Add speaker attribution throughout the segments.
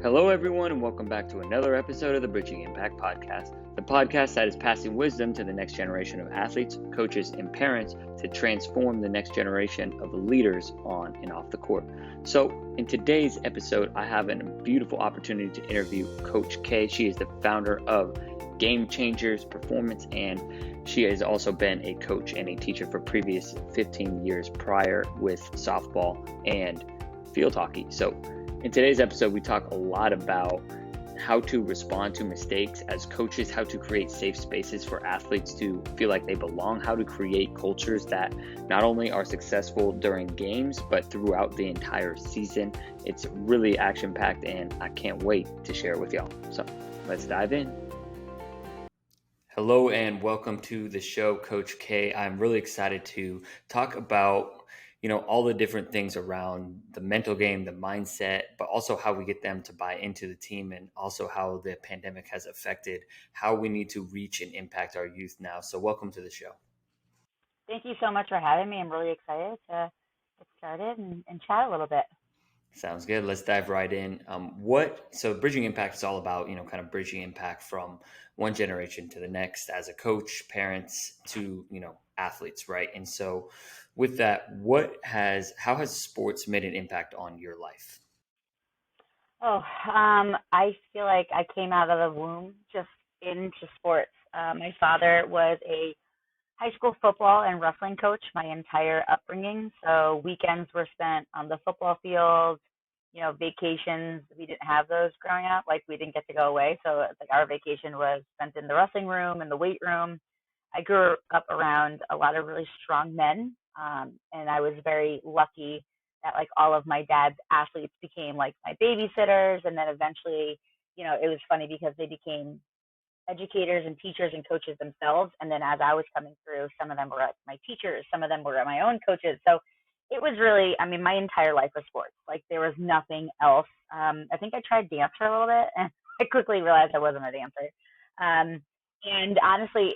Speaker 1: Hello, everyone, and welcome back to another episode of the Bridging Impact Podcast, the podcast that is passing wisdom to the next generation of athletes, coaches, and parents to transform the next generation of leaders on and off the court. So, in today's episode, I have a beautiful opportunity to interview Coach K. She is the founder of Game Changers Performance, and she has also been a coach and a teacher for previous 15 years prior with softball and field hockey. So, in today's episode, we talk a lot about how to respond to mistakes as coaches, how to create safe spaces for athletes to feel like they belong, how to create cultures that not only are successful during games, but throughout the entire season. It's really action-packed, and I can't wait to share it with y'all. So let's dive in. Hello, and welcome to the show, Coach K. I'm really excited to talk about all the different things around the mental game, the mindset, but also how we get them to buy into the team, and also how the pandemic has affected how we need to reach and impact our youth now. So welcome to the show.
Speaker 2: Thank you so much for having me. I'm really excited to get started and chat a little bit.
Speaker 1: Sounds good. Let's dive right in. So Bridging Impact is all about, kind of bridging impact from one generation to the next as a coach, parents to, athletes, right? And so with that, how has sports made an impact on your life?
Speaker 2: I feel like I came out of the womb just into sports. My father was a high school football and wrestling coach my entire upbringing. So weekends were spent on the football field. Vacations, we didn't have those growing up. Like, we didn't get to go away. So it's like our vacation was spent in the wrestling room and the weight room. I grew up around a lot of really strong men. And I was very lucky that like all of my dad's athletes became like my babysitters. And then eventually, it was funny because they became educators and teachers and coaches themselves. And then as I was coming through, some of them were my teachers, some of them were my own coaches. So it was really, my entire life was sports. Like, there was nothing else. I think I tried dance for a little bit, and I quickly realized I wasn't a dancer. And honestly,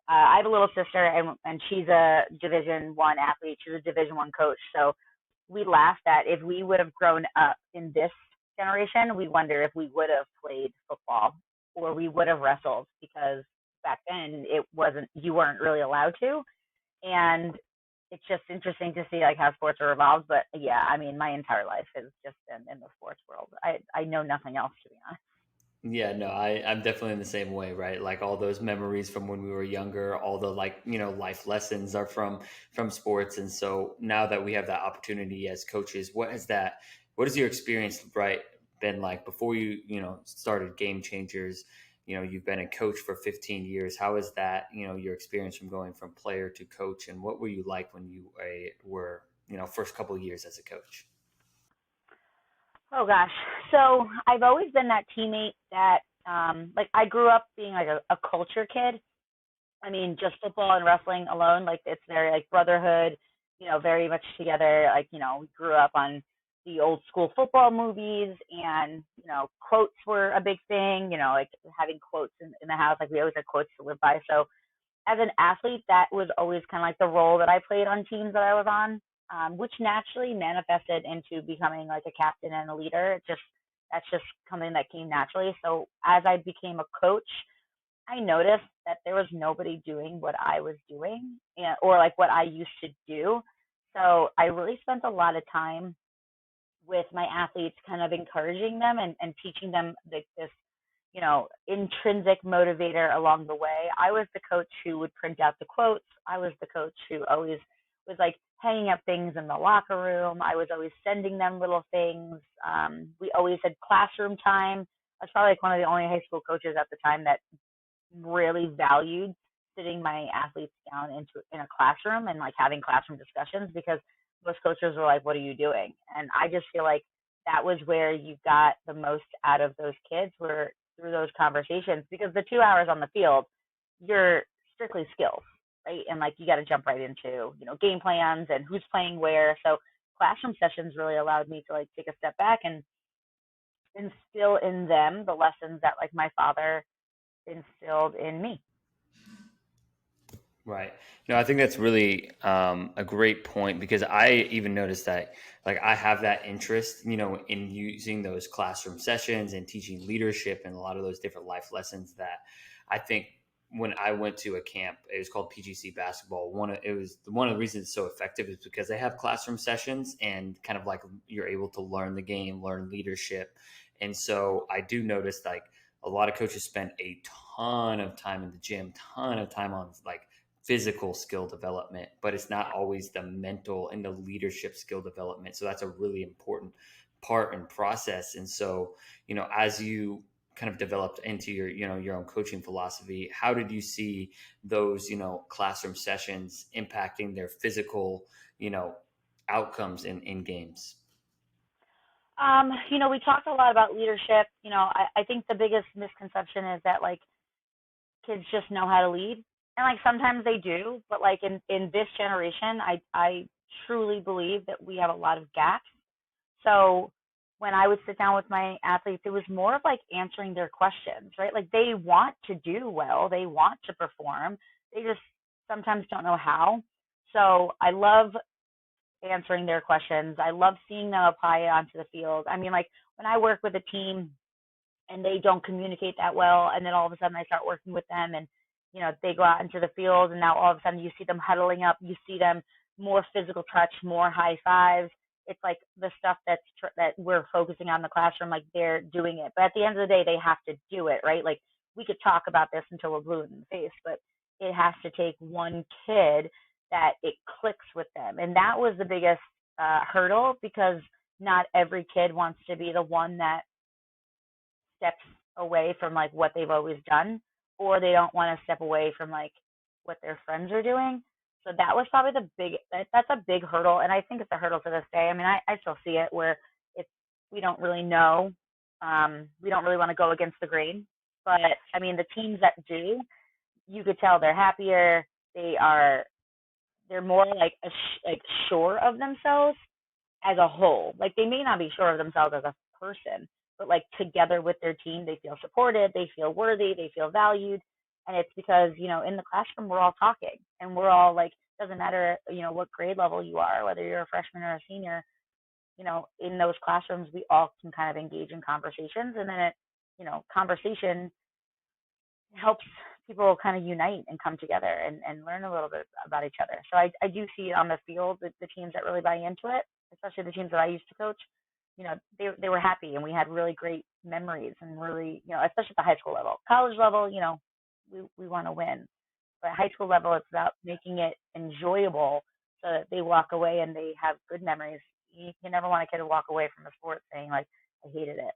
Speaker 2: I have a little sister, and she's a Division I athlete. She's a Division I coach. So we laughed at, if we would have grown up in this generation, we wonder if we would have played football or we would have wrestled, because back then you weren't really allowed to. And it's just interesting to see like how sports are evolved. But yeah, my entire life has just been in the sports world. I know nothing else, to be honest.
Speaker 1: Yeah, no, I'm definitely in the same way, right? Like, all those memories from when we were younger, all the life lessons are from sports. And so now that we have that opportunity as coaches, what has your experience, right, been like before you started Game Changers? You've been a coach for 15 years. How is that, your experience from going from player to coach, and what were you like when you were, first couple of years as a coach?
Speaker 2: Oh gosh. So I've always been that teammate that, like, I grew up being like a culture kid. Just football and wrestling alone, like, it's very like brotherhood, very much together. Like, we grew up on the old school football movies, and, quotes were a big thing, like having quotes in the house. Like, we always had quotes to live by. So as an athlete, that was always kind of like the role that I played on teams that I was on, which naturally manifested into becoming like a captain and a leader. That's just something that came naturally. So as I became a coach, I noticed that there was nobody doing what I was doing, or like what I used to do. So I really spent a lot of time with my athletes, kind of encouraging them and teaching them like this, intrinsic motivator along the way. I was the coach who would print out the quotes. I was the coach who always was like hanging up things in the locker room. I was always sending them little things. We always had classroom time. I was probably like one of the only high school coaches at the time that really valued sitting my athletes down in a classroom and like having classroom discussions, because most coaches were like, "What are you doing?" And I just feel like that was where you got the most out of those kids, were through those conversations, because the 2 hours on the field, you're strictly skills, right? And like, you got to jump right into, game plans and who's playing where. So classroom sessions really allowed me to like take a step back and instill in them the lessons that like my father instilled in me.
Speaker 1: Right. No, I think that's really a great point because I even noticed that, like, I have that interest, in using those classroom sessions and teaching leadership and a lot of those different life lessons that I think when I went to a camp, it was called PGC basketball. One of the reasons it's so effective is because they have classroom sessions and kind of like you're able to learn the game, learn leadership. And so I do notice like a lot of coaches spend a ton of time in the gym, ton of time on like physical skill development, but it's not always the mental and the leadership skill development. So that's a really important part and process. And so, as you kind of developed into your own coaching philosophy, how did you see those, classroom sessions impacting their physical, outcomes in games?
Speaker 2: We talked a lot about leadership. I think the biggest misconception is that like kids just know how to lead. And like sometimes they do, but like in this generation, I truly believe that we have a lot of gaps. So when I would sit down with my athletes, it was more of like answering their questions, right? Like they want to do well, they want to perform, they just sometimes don't know how. So I love answering their questions. I love seeing them apply it onto the field. I mean, like when I work with a team and they don't communicate that well, and then all of a sudden I start working with them, and they go out into the field, and now all of a sudden you see them huddling up, you see them more physical touch, more high fives. It's like the stuff that we're focusing on in the classroom, like they're doing it, but at the end of the day they have to do it, right? Like we could talk about this until we're blue in the face, but it has to take one kid that it clicks with them, and that was the biggest hurdle, because not every kid wants to be the one that steps away from like what they've always done, or they don't want to step away from like what their friends are doing. So that was probably that's a big hurdle, and I think it's a hurdle to this day. I mean, I still see it where it's we don't really know, we don't really want to go against the grain, but I mean the teams that do, you could tell they're happier, they're more like like sure of themselves as a whole. Like they may not be sure of themselves as a person, but like together with their team, they feel supported, they feel worthy, they feel valued. And it's because, in the classroom, we're all talking, and we're all like, doesn't matter, what grade level you are, whether you're a freshman or a senior, in those classrooms, we all can kind of engage in conversations. And then conversation helps people kind of unite and come together and learn a little bit about each other. So I do see on the field the teams that really buy into it, especially the teams that I used to coach, they were happy, and we had really great memories, and really, especially at the high school level. College level, we want to win. But high school level, it's about making it enjoyable so that they walk away and they have good memories. You never want a kid to walk away from a sport saying like, I hated it.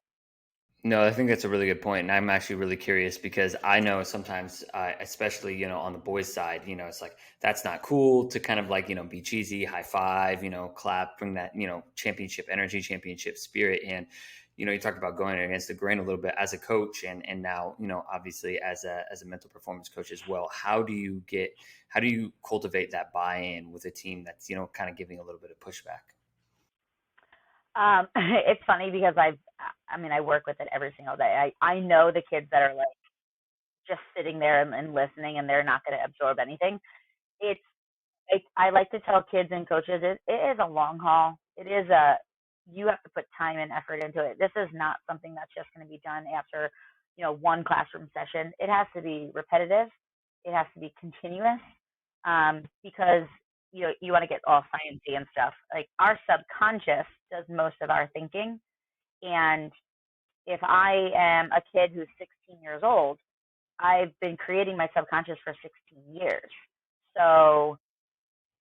Speaker 1: No, I think that's a really good point, and I'm actually really curious because I know sometimes, especially on the boys' side, it's like that's not cool to kind of like be cheesy, high five, clap, bring that championship energy, championship spirit, and you talked about going against the grain a little bit as a coach, and now obviously as a mental performance coach as well. How do you cultivate that buy-in with a team that's kind of giving a little bit of pushback?
Speaker 2: It's funny because I mean, I work with it every single day. I know the kids that are like just sitting there and listening, and they're not going to absorb anything. It's I like to tell kids and coaches it is a long haul. You have to put time and effort into it. This is not something that's just going to be done after one classroom session. It has to be repetitive. It has to be continuous, because you want to get all sciencey and stuff. Like our subconscious does most of our thinking, and if I am a kid who's 16 years old, I've been creating my subconscious for 16 years. So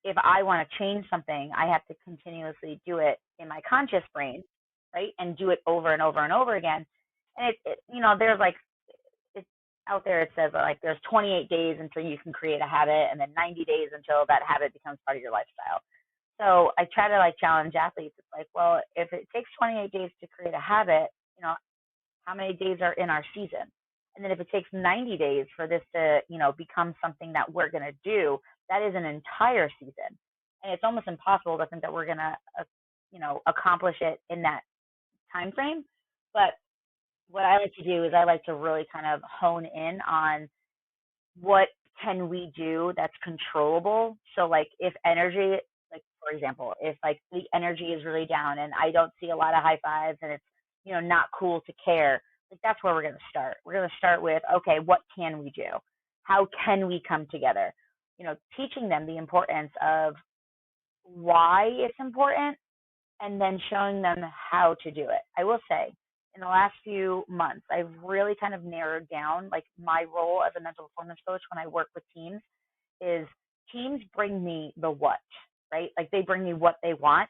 Speaker 2: if I want to change something, I have to continuously do it in my conscious brain, right? And do it over and over and over again. And there's like, it's out there, it says like there's 28 days until you can create a habit, and then 90 days until that habit becomes part of your lifestyle. So I try to like challenge athletes. It's like, well, if it takes 28 days to create a habit, how many days are in our season? And then if it takes 90 days for this to, become something that we're going to do, that is an entire season. And it's almost impossible to think that we're going to, accomplish it in that time frame. But what I like to do is I like to really kind of hone in on what can we do that's controllable? So like if energy, like for example, if like the energy is really down and I don't see a lot of high fives and it's, not cool to care, like that's where we're going to start. We're going to start with, okay, what can we do? How can we come together? Teaching them the importance of why it's important and then showing them how to do it. I will say, in the last few months, I've really kind of narrowed down like my role as a mental performance coach when I work with teams is teams bring me the what, right? Like they bring me what they want.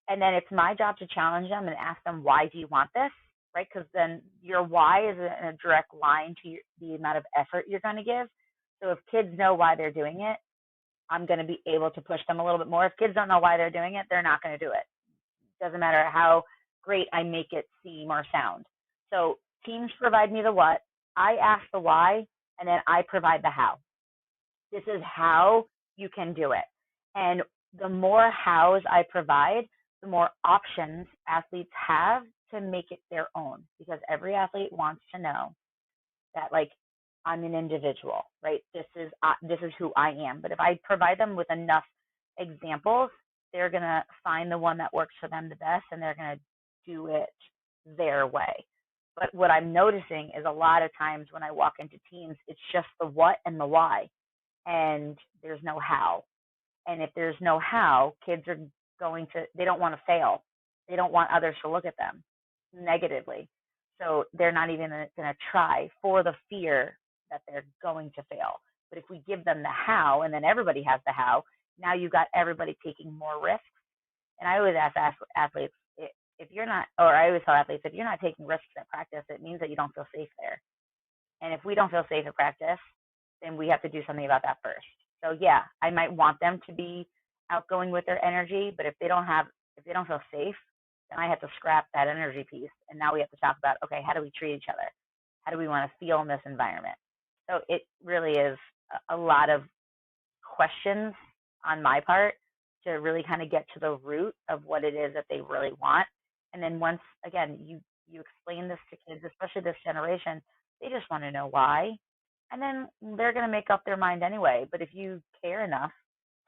Speaker 2: And then it's my job to challenge them and ask them, why do you want this? Right? Because then your why is in a direct line to the amount of effort you're going to give. So if kids know why they're doing it, I'm going to be able to push them a little bit more. If kids don't know why they're doing it, they're not going to do it. Doesn't matter how great I make it seem or sound. So teams provide me the what, I ask the why, and then I provide the how. This is how you can do it. And the more hows I provide, the more options athletes have to make it their own, because every athlete wants to know that like I'm an individual, right? This is who I am. But if I provide them with enough examples, they're going to find the one that works for them the best, and they're going to do it their way. But what I'm noticing is a lot of times when I walk into teams, it's just the what and the why, and there's no how. And if there's no how, kids are they don't want to fail. They don't want others to look at them negatively. So they're not even going to try for the fear that they're going to fail. But if we give them the how, and then everybody has the how, now you've got everybody taking more risks. And I always ask athletes, if you're not, or I always tell athletes, if you're not taking risks at practice, it means that you don't feel safe there. And if we don't feel safe at practice, then we have to do something about that first. So yeah, I might want them to be outgoing with their energy, but if they don't feel safe, then I have to scrap that energy piece. And now we have to talk about, okay, how do we treat each other? How do we want to feel in this environment? So it really is a lot of questions on my part to really kind of get to the root of what it is that they really want. And then once again, you explain this to kids, especially this generation, they just want to know why. And then they're going to make up their mind anyway. But if you care enough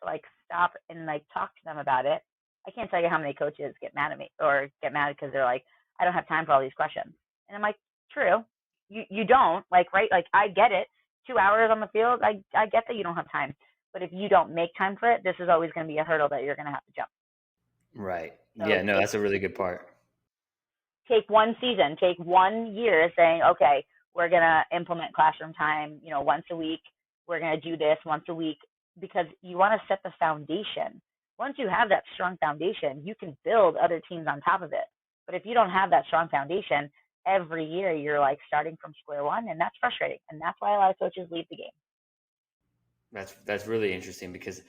Speaker 2: to like stop and like talk to them about it, I can't tell you how many coaches get mad at me or get mad because they're like, I don't have time for all these questions. And I'm like, true. You don't, like, right? Like, I get it. 2 hours on the field, I get that you don't have time. But if you don't make time for it, this is always going to be a hurdle that you're going to have to jump.
Speaker 1: Right.
Speaker 2: So
Speaker 1: Yeah, no, that's a really good part.
Speaker 2: Take one season, take 1 year saying, okay, we're going to implement classroom time, once a week. We're going to do this once a week, because you want to set the foundation. Once you have that strong foundation, you can build other teams on top of it. But if you don't have that strong foundation, every year you're like starting from square one, and that's frustrating. And that's why a lot of coaches leave the game.
Speaker 1: That's really interesting, because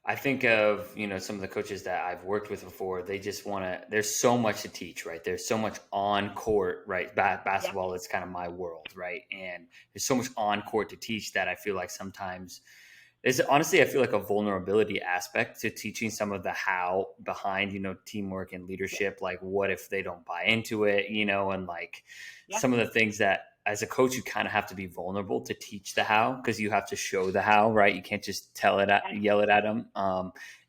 Speaker 1: I think of, some of the coaches that I've worked with before, they just want to, there's so much to teach, right? There's so much on court, right? Basketball is kind of my world, right? And there's so much on court to teach that I feel like sometimes I feel like a vulnerability aspect to teaching some of the how behind, teamwork and leadership. Like, what if they don't buy into it, and like some of the things that as a coach, you kind of have to be vulnerable to teach the how, because you have to show the how, right? You can't just yell it at them.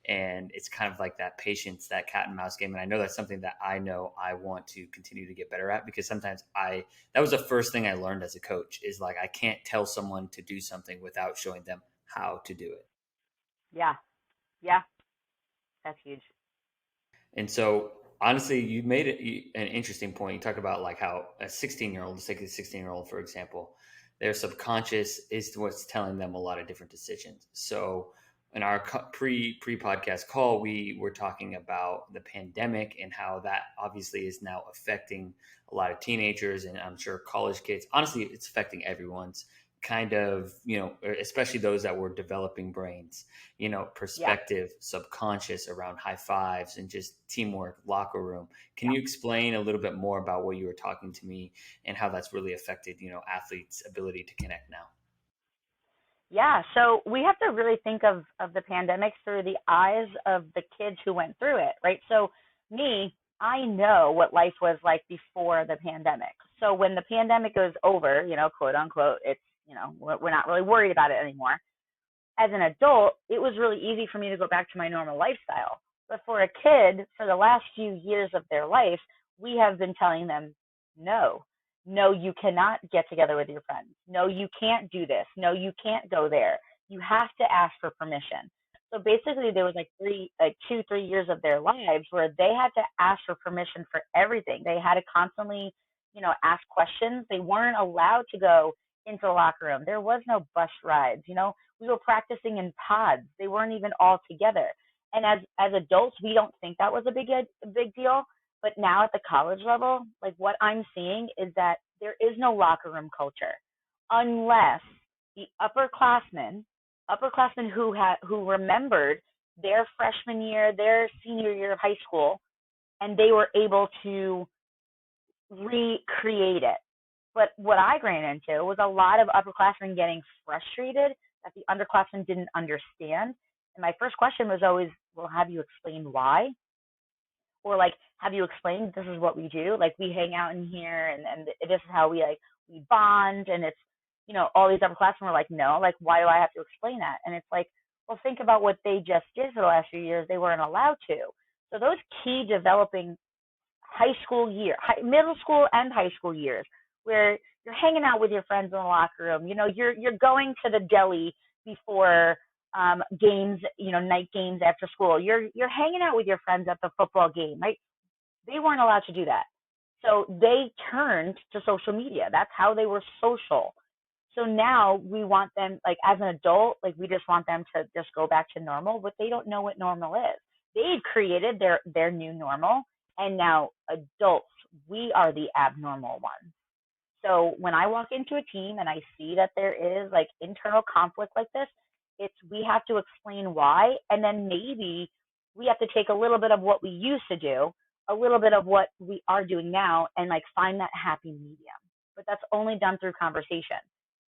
Speaker 1: And it's kind of like that patience, that cat and mouse game. And I know that's something that I know I want to continue to get better at, because sometimes that was the first thing I learned as a coach is like, I can't tell someone to do something without showing them how to do it.
Speaker 2: Yeah. Yeah. That's huge.
Speaker 1: And so honestly, you made an interesting point. You talk about like how a 16-year-old, let's take a 16-year-old, for example, their subconscious is what's telling them a lot of different decisions. So in our pre-podcast call, we were talking about the pandemic and how that obviously is now affecting a lot of teenagers, and I'm sure college kids. Honestly, it's affecting everyone's kind of, especially those that were developing brains, perspective, subconscious around high fives and just teamwork, locker room. Can you explain a little bit more about what you were talking to me and how that's really affected, athletes' ability to connect now?
Speaker 2: Yeah, so we have to really think of the pandemic through the eyes of the kids who went through it, right? So I know what life was like before the pandemic. So when the pandemic was over, quote unquote, it's, we're not really worried about it anymore. As an adult, it was really easy for me to go back to my normal lifestyle. But for a kid, for the last few years of their life, we have been telling them, no, no, you cannot get together with your friends. No, you can't do this. No, you can't go there. You have to ask for permission. So basically, there was like 2, 3 years of their lives where they had to ask for permission for everything. They had to constantly, ask questions. They weren't allowed to go into the locker room. There was no bus rides. We were practicing in pods. They weren't even all together. And as adults, we don't think that was a big deal. But now at the college level, like what I'm seeing is that there is no locker room culture unless the upperclassmen who remembered their freshman year, their senior year of high school, and they were able to recreate it. But what I ran into was a lot of upperclassmen getting frustrated that the underclassmen didn't understand. And my first question was always, well, have you explained why? Or like, have you explained this is what we do? Like we hang out in here and this is how we bond, and it's all these upperclassmen were like, no, like why do I have to explain that? And it's like, well, think about what they just did for the last few years. They weren't allowed to. So those key developing middle school and high school years, where you're hanging out with your friends in the locker room. You're going to the deli before games, night games after school. You're hanging out with your friends at the football game, right? They weren't allowed to do that. So they turned to social media. That's how they were social. So now we want them, like as an adult, like we just want them to just go back to normal, but they don't know what normal is. They created their new normal, and now adults, we are the abnormal ones. So when I walk into a team and I see that there is like internal conflict like this, we have to explain why, and then maybe we have to take a little bit of what we used to do, a little bit of what we are doing now, and like find that happy medium. But that's only done through conversation.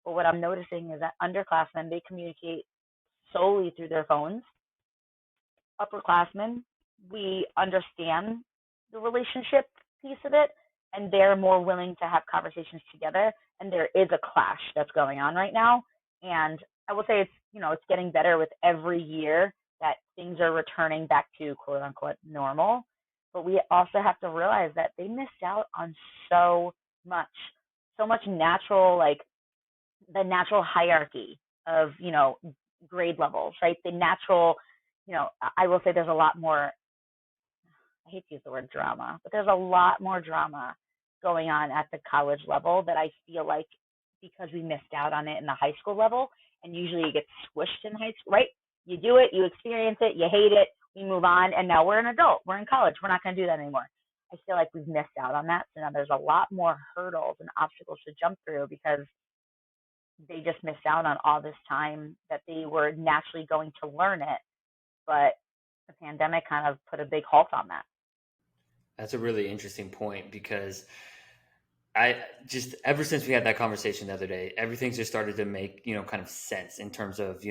Speaker 2: But what I'm noticing is that underclassmen, they communicate solely through their phones. Upperclassmen, we understand the relationship piece of it, and they're more willing to have conversations together. And there is a clash that's going on right now. And I will say it's getting better with every year that things are returning back to quote unquote normal. But we also have to realize that they missed out on much, so much natural, like the natural hierarchy of, grade levels, right? The natural, I will say there's a lot more, I hate to use the word drama, but there's a lot more drama going on at the college level that I feel like because we missed out on it in the high school level, and usually it gets squished in high school, right? You do it, you experience it, you hate it, we move on, and now we're an adult, we're in college, we're not going to do that anymore. I feel like we've missed out on that, so now there's a lot more hurdles and obstacles to jump through because they just missed out on all this time that they were naturally going to learn it, but the pandemic kind of put a big halt on that.
Speaker 1: That's a really interesting point because I just ever since we had that conversation the other day, everything's just started to make kind of sense in terms of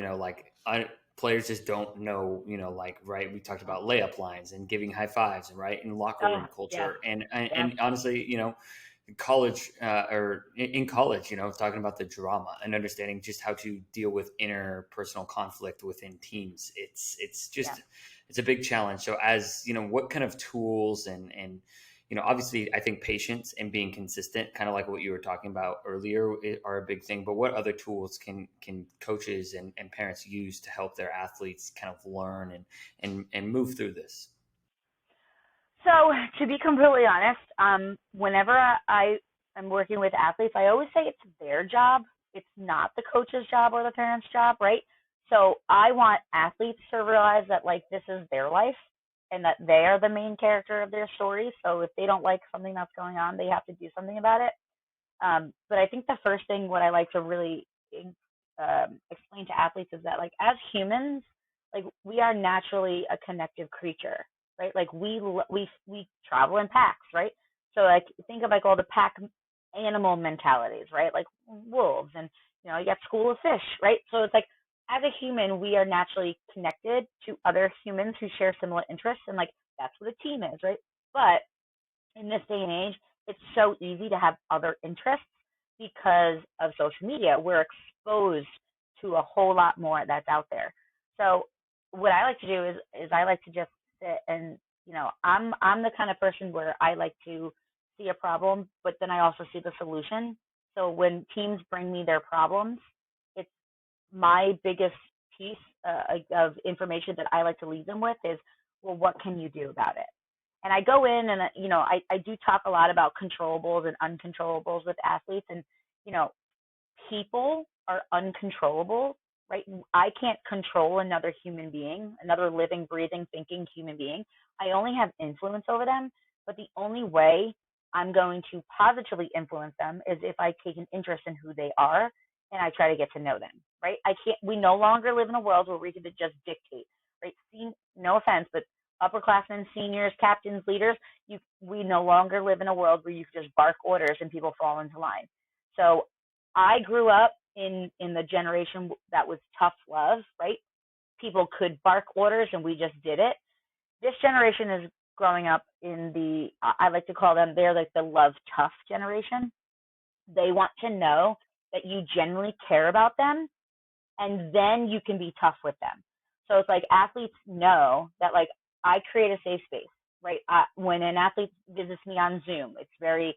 Speaker 1: players just don't know like right. We talked about layup lines and giving high fives and right and locker room culture and honestly college or in college talking about the drama and understanding just how to deal with interpersonal conflict within teams. It's just it's a big challenge. So as what kind of tools and obviously I think patience and being consistent, kind of like what you were talking about earlier, are a big thing. But what other tools can coaches and parents use to help their athletes kind of learn and move through this?
Speaker 2: So to be completely honest, whenever I am working with athletes, I always say it's their job. It's not the coach's job or the parent's job, right? So I want athletes to realize that like this is their life and that they are the main character of their story. So if they don't like something that's going on, they have to do something about it. But I think the first thing what I like to really explain to athletes is that like as humans, like we are naturally a connective creature, right? Like we travel in packs, right? So like think of like all the pack animal mentalities, right? Like wolves and you got school of fish, right? So it's like as a human, we are naturally connected to other humans who share similar interests, and like that's what a team is, right? But in this day and age, it's so easy to have other interests because of social media. We're exposed to a whole lot more that's out there. So what I like to do is I like to just sit and, I'm the kind of person where I like to see a problem, but then I also see the solution. So when teams bring me their problems, it's my biggest piece of information that I like to leave them with is, well, what can you do about it? And I go in and, I do talk a lot about controllables and uncontrollables with athletes. And, you know, people are uncontrollable, right? I can't control another human being, another living, breathing, thinking human being. I only have influence over them. But the only way I'm going to positively influence them is if I take an interest in who they are and I try to get to know them, right? We no longer live in a world where we can just dictate, right? No offense, but upperclassmen, seniors, captains, leaders, we no longer live in a world where you just bark orders and people fall into line. So I grew up in the generation that was tough love, right? People could bark orders and we just did it. This generation is growing up in I like to call them, they're like the love tough generation. They want to know that you genuinely care about them, and then you can be tough with them. So it's like athletes know that, like, I create a safe space, right? When an athlete visits me on Zoom, it's very,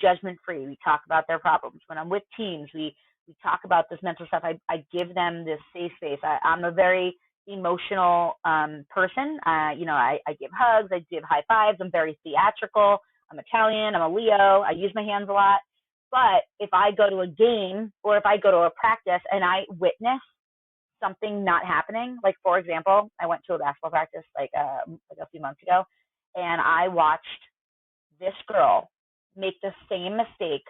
Speaker 2: judgment free. We talk about their problems. When I'm with teams, we talk about this mental stuff. I give them this safe space. I'm a very emotional person. I give hugs. I give high fives. I'm very theatrical. I'm Italian. I'm a Leo. I use my hands a lot. But if I go to a game or if I go to a practice and I witness something not happening, like, for example, I went to a basketball practice like a few months ago, and I watched this girl make the same mistake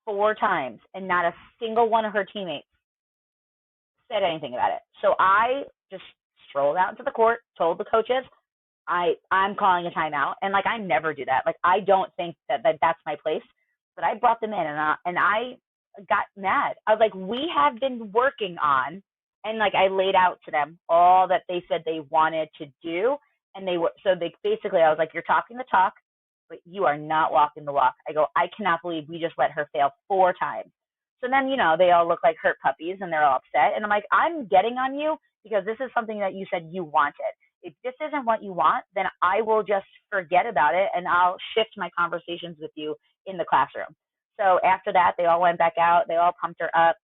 Speaker 2: 4 times, and not a single one of her teammates said anything about it. So I just strolled out into the court, told the coaches, I'm calling a timeout, and like I never do that. Like I don't think that's my place. But I brought them in, and I got mad. I was like, we have been working on, and like I laid out to them all that they said they wanted to do, and they basically, I was like, you're talking the talk, but you are not walking the walk. I go, I cannot believe we just let her fail 4 times. So then, they all look like hurt puppies, and they're all upset, and I'm like, I'm getting on you because this is something that you said you wanted. If this isn't what you want, then I will just forget about it, and I'll shift my conversations with you in the classroom. So after that, they all went back out. They all pumped her up.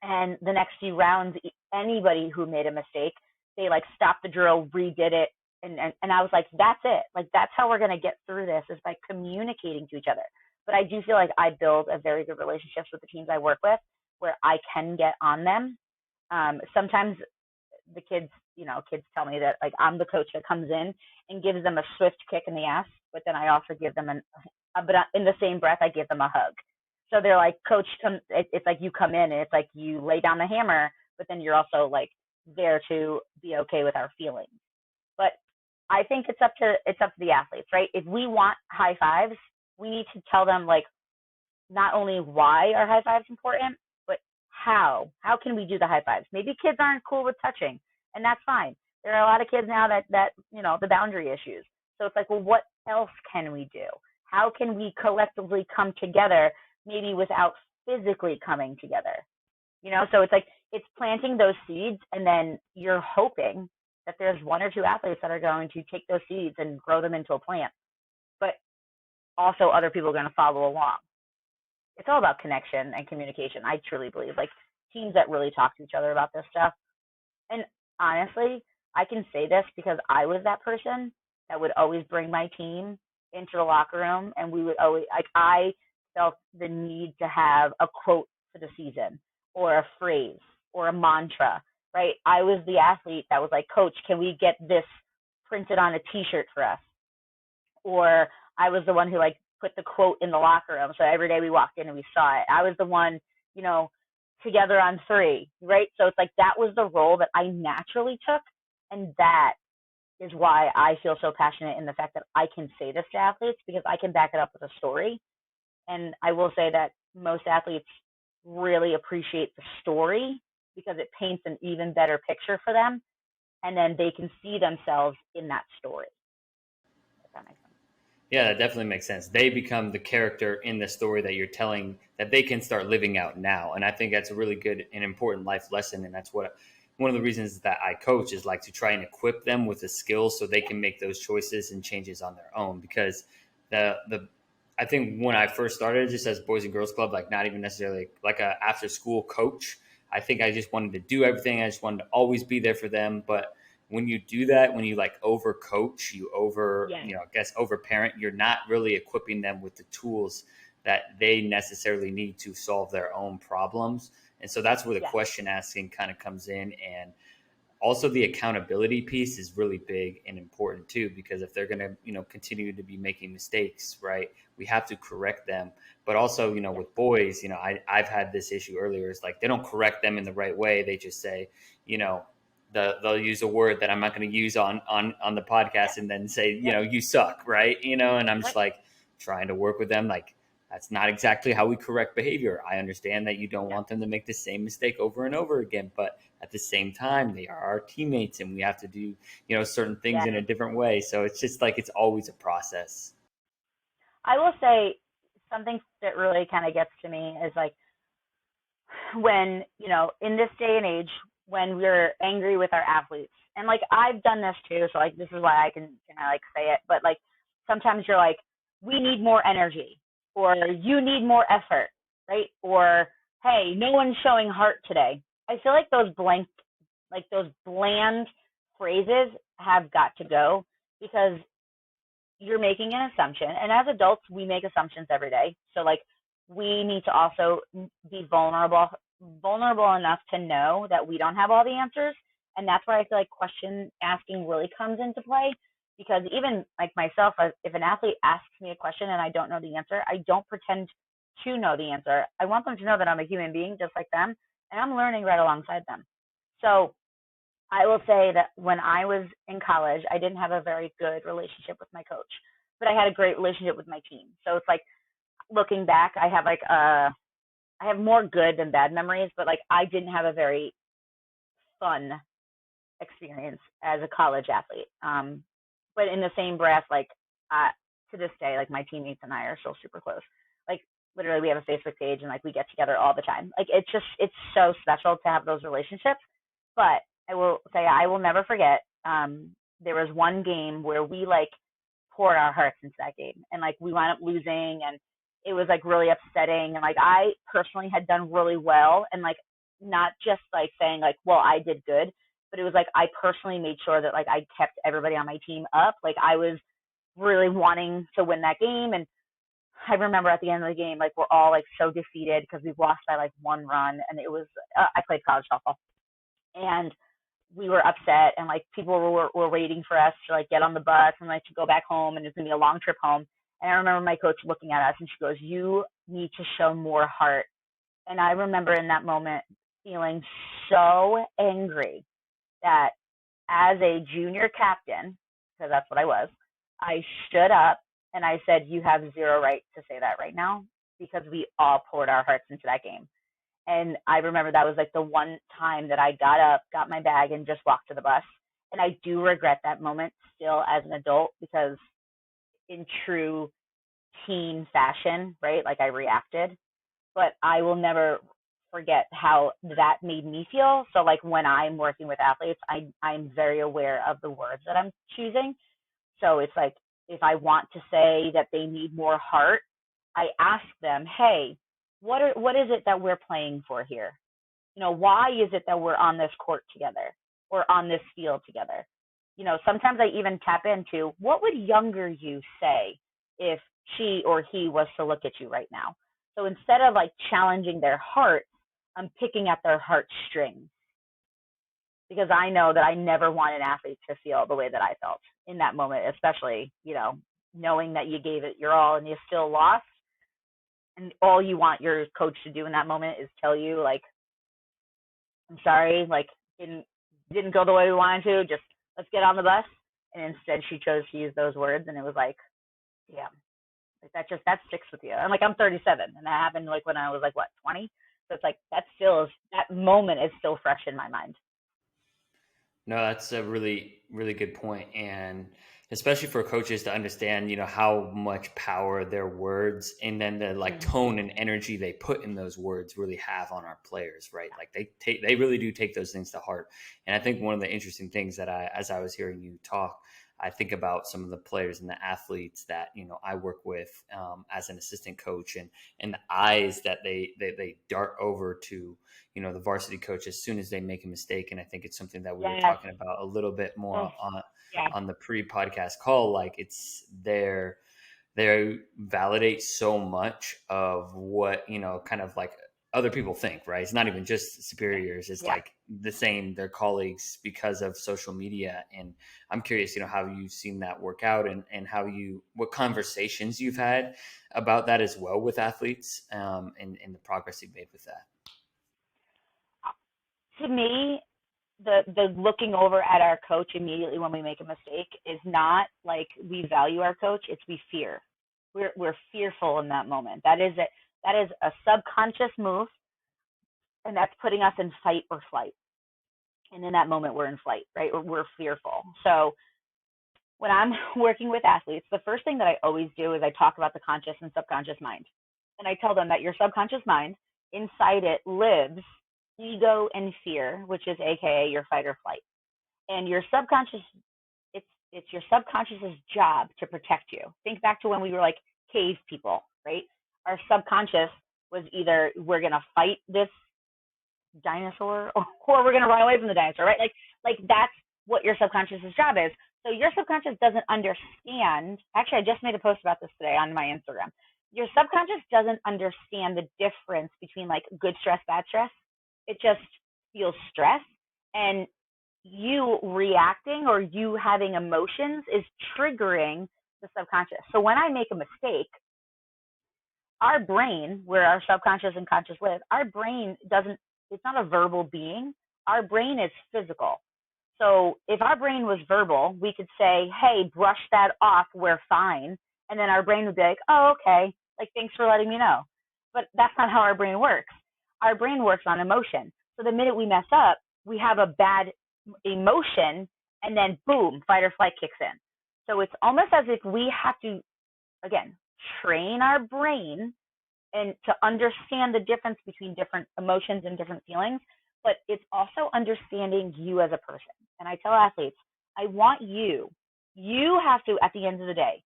Speaker 2: And the next few rounds, anybody who made a mistake, they like stopped the drill, redid it. And I was like, that's it. Like, that's how we're going to get through this, is by communicating to each other. But I do feel like I build a very good relationships with the teams I work with where I can get on them. Sometimes the kids tell me that like I'm the coach that comes in and gives them a swift kick in the ass, but then I also give them but in the same breath I give them a hug. So they're like, Coach, it's like you come in and it's like you lay down the hammer, but then you're also like there to be okay with our feelings. But I think it's up to the athletes, right? If we want high fives, we need to tell them like not only why are high fives important, but how can we do the high fives? Maybe kids aren't cool with touching, and that's fine. There are a lot of kids now that the boundary issues. So it's like, well, what else can we do? How can we collectively come together, maybe without physically coming together? So it's like it's planting those seeds, and then you're hoping that there's 1 or 2 athletes that are going to take those seeds and grow them into a plant. But also other people are going to follow along. It's all about connection and communication. I truly believe, like, teams that really talk to each other about this stuff. And honestly, I can say this because I was that person that would always bring my team into the locker room, and we would always, like, I felt the need to have a quote for the season or a phrase or a mantra, right? I was the athlete that was like, Coach, can we get this printed on a t-shirt for us? Or I was the one who like put the quote in the locker room. So every day we walked in and we saw it. I was the one, together on 3, right? So it's like that was the role that I naturally took. And that is why I feel so passionate in the fact that I can say this to athletes, because I can back it up with a story. And I will say that most athletes really appreciate the story because it paints an even better picture for them. And then they can see themselves in that story. If that makes sense.
Speaker 1: Yeah, that definitely makes sense. They become the character in the story that you're telling that they can start living out now. And I think that's a really good and important life lesson. And that's what one of the reasons that I coach is like to try and equip them with the skills so they can make those choices and changes on their own. Because the I think when I first started just as Boys and Girls Club, like not even necessarily like a after school coach, I think I just wanted to do everything. I just wanted to always be there for them. But when you do that, when you like over coach, you over,
Speaker 2: Yeah.
Speaker 1: I guess over parent, you're not really equipping them with the tools that they necessarily need to solve their own problems. And so that's where the
Speaker 2: Yeah.
Speaker 1: question asking kind of comes in. And also the accountability piece is really big and important too, because if they're going to, continue to be making mistakes, right, we have to correct them. But also,
Speaker 2: Yeah.
Speaker 1: with boys, I've had this issue earlier. It's like they don't correct them in the right way. They just say, they'll use a word that I'm not going to use on the podcast and then say,
Speaker 2: Yep.
Speaker 1: you suck, right? And I'm just
Speaker 2: Right.
Speaker 1: like trying to work with them. Like, that's not exactly how we correct behavior. I understand that you don't
Speaker 2: Yeah.
Speaker 1: want them to make the same mistake over and over again, but at the same time, they are our teammates and we have to do, certain things
Speaker 2: Yeah.
Speaker 1: in a different way. So it's just like it's always a process.
Speaker 2: I will say something that really kind of gets to me is like when, in this day and age, when we're angry with our athletes, and like I've done this too, so like this is why I can like say it, but like sometimes you're like, we need more energy, or you need more effort, right? Or hey, no one's showing heart today. I feel like those bland phrases have got to go because you're making an assumption, and as adults we make assumptions every day, so like we need to also be vulnerable enough to know that we don't have all the answers. And that's where I feel like question asking really comes into play, because even like myself, if an athlete asks me a question and I don't know the answer, I don't pretend to know the answer. I want them to know that I'm a human being just like them, and I'm learning right alongside them. So I will say that when I was in college, I didn't have a very good relationship with my coach, but I had a great relationship with my team. So it's like looking back, I have more good than bad memories, but like I didn't have a very fun experience as a college athlete. But in the same breath, like to this day, like my teammates and I are still super close. Like literally, we have a Facebook page and like we get together all the time. Like it's so special to have those relationships. But I will say I will never forget. There was one game where we like poured our hearts into that game, and like we wound up losing, and it was like really upsetting. And like I personally had done really well, and like not just like saying like, well, I did good, but it was like I personally made sure that like I kept everybody on my team up. Like I was really wanting to win that game, and I remember at the end of the game, like we're all like so defeated because we've lost by like one run, and it was I played college softball, and we were upset, and like people were waiting for us to like get on the bus and like to go back home, and it's gonna be a long trip home. And I remember my coach looking at us and she goes, "You need to show more heart." And I remember in that moment feeling so angry that as a junior captain, because that's what I was, I stood up and I said, "You have zero right to say that right now because we all poured our hearts into that game." And I remember that was like the one time that I got up, got my bag, and just walked to the bus. And I do regret that moment still as an adult because, in true teen fashion, right? Like I reacted, but I will never forget how that made me feel. So, like when I'm working with athletes, I'm very aware of the words that I'm choosing. So it's like if I want to say that they need more heart, I ask them, "Hey, what is it that we're playing for here? Why is it that we're on this court together or on this field together?" Sometimes I even tap into what would younger you say if she or he was to look at you right now. So instead of like challenging their heart, I'm picking at their heartstrings, because I know that I never want an athlete to feel the way that I felt in that moment, especially, knowing that you gave it your all and you still lost. And all you want your coach to do in that moment is tell you, like, "I'm sorry, like, didn't go the way we wanted to. Just let's get on the bus." And instead, she chose to use those words, and it was like, yeah, like that sticks with you. And like I'm 37, and that happened like when I was like what 20. So it's like that moment is still fresh in my mind.
Speaker 1: No, that's a really, really good point. And especially for coaches to understand, how much power their words and then the like
Speaker 2: Mm-hmm.
Speaker 1: tone and energy they put in those words really have on our players, right? Like they really do take those things to heart. And I think one of the interesting things that as I was hearing you talk, I think about some of the players and the athletes that I work with as an assistant coach, and the eyes that they dart over to the varsity coach as soon as they make a mistake. And I think it's something that we were
Speaker 2: Yes.
Speaker 1: talking about a little bit
Speaker 2: Oh,
Speaker 1: more
Speaker 2: yeah.
Speaker 1: on the pre-podcast call. Like it's they validate so much of what kind of like other people think, right? It's not even just superiors, it's
Speaker 2: Yeah.
Speaker 1: like the same their colleagues because of social media. And I'm curious, how you've seen that work out, and what conversations you've had about that as well with athletes, and the progress you've made with that.
Speaker 2: To me, the looking over at our coach immediately when we make a mistake is not like we value our coach, it's we fear. We're fearful in that moment. That is a subconscious move, and that's putting us in fight or flight. And in that moment we're in flight, right? We're fearful. So when I'm working with athletes, the first thing that I always do is I talk about the conscious and subconscious mind. And I tell them that your subconscious mind, inside it lives ego and fear, which is AKA your fight or flight. And your subconscious, it's your subconscious's job to protect you. Think back to when we were like cave people, right? Our subconscious was either we're gonna fight this dinosaur or we're gonna run away from the dinosaur, right? Like that's what your subconscious's job is. So your subconscious doesn't understand. Actually, I just made a post about this today on my Instagram. Your subconscious doesn't understand the difference between like good stress, bad stress. It just feels stress, and you reacting or you having emotions is triggering the subconscious. So when I make a mistake, our brain, where our subconscious and conscious live, our brain doesn't, it's not a verbal being. Our brain is physical. So if our brain was verbal, we could say, hey, brush that off, we're fine. And then our brain would be like, oh, okay, like thanks for letting me know. But that's not how our brain works. Our brain works on emotion. So the minute we mess up, we have a bad emotion, and then boom, fight or flight kicks in. So it's almost as if we have to, again, train our brain and to understand the difference between different emotions and different feelings, but it's also understanding you as a person. And I tell athletes, I want you have to, at the end of the day,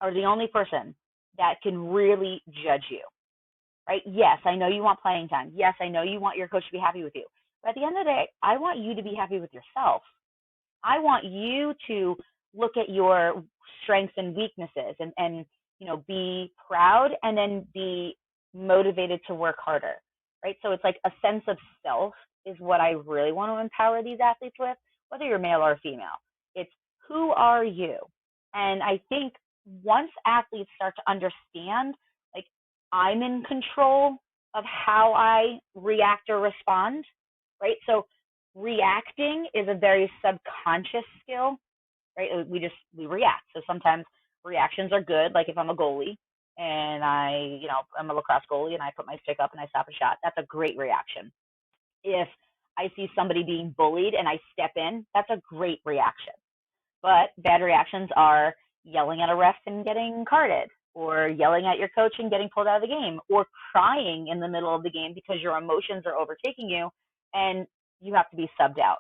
Speaker 2: are the only person that can really judge you, right? Yes, I know you want playing time. Yes, I know you want your coach to be happy with you. But at the end of the day, I want you to be happy with yourself. I want you to look at your strengths and weaknesses, and be proud and then be motivated to work harder, right? So it's like a sense of self is what I really want to empower these athletes with, whether you're male or female. It's who are you? And I think once athletes start to understand, like, I'm in control of how I react or respond, right? So reacting is a very subconscious skill, right? We react. So sometimes reactions are good, like if I'm a goalie and I'm a lacrosse goalie and I put my stick up and I stop a shot, that's a great reaction. If I see somebody being bullied and I step in, that's a great reaction. But bad reactions are yelling at a ref and getting carded, or yelling at your coach and getting pulled out of the game, or crying in the middle of the game because your emotions are overtaking you and you have to be subbed out.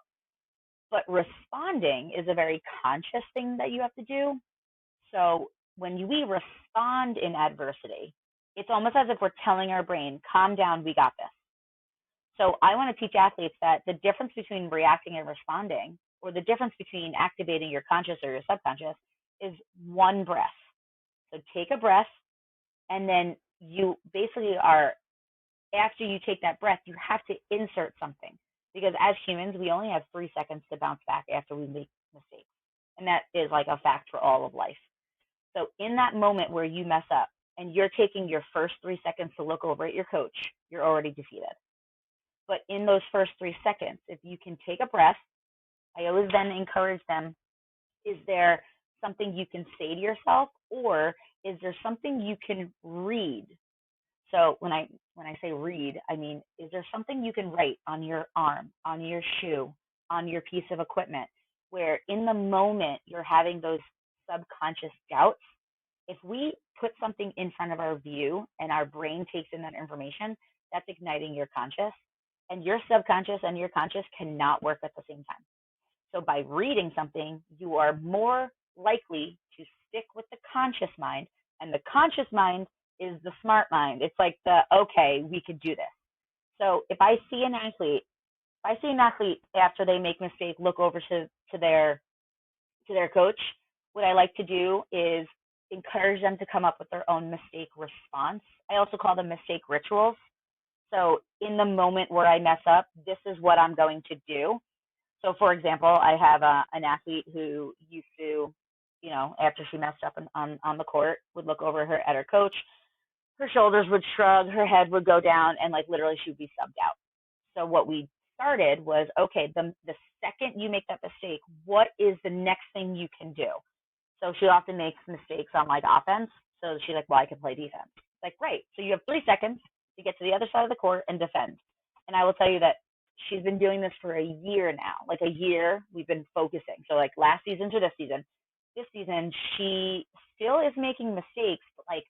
Speaker 2: But responding is a very conscious thing that you have to do. So when we respond in adversity, it's almost as if we're telling our brain, calm down, we got this. So I want to teach athletes that the difference between reacting and responding, or the difference between activating your conscious or your subconscious, is one breath. So take a breath, and then you basically are, after you take that breath, you have to insert something. Because as humans, we only have 3 seconds to bounce back after we make mistakes. And that is like a fact for all of life. So in that moment where you mess up and you're taking your first 3 seconds to look over at your coach, you're already defeated. But in those first 3 seconds, if you can take a breath, I always then encourage them, is there something you can say to yourself, or is there something you can read? So when I say read, I mean, is there something you can write on your arm, on your shoe, on your piece of equipment, where in the moment you're having those subconscious doubts, if we put something in front of our view and our brain takes in that information, that's igniting your conscious. And your subconscious and your conscious cannot work at the same time. So by reading something, you are more likely to stick with the conscious mind. And the conscious mind is the smart mind. It's like okay, we could do this. So if I see an athlete, after they make a mistake, look over to their coach, what I like to do is encourage them to come up with their own mistake response. I also call them mistake rituals. So in the moment where I mess up, this is what I'm going to do. So for example, I have an athlete who used to, after she messed up on the court, would look over at her coach, her shoulders would shrug, her head would go down, and like literally she would be subbed out. So what we started was, okay, the second you make that mistake, what is the next thing you can do? So she often makes mistakes on like offense. So she's like, well, I can play defense. Like, great. So you have 3 seconds to get to the other side of the court and defend. And I will tell you that she's been doing this for a year now. Like a year, we've been focusing. So like last season to this season, she still is making mistakes, but like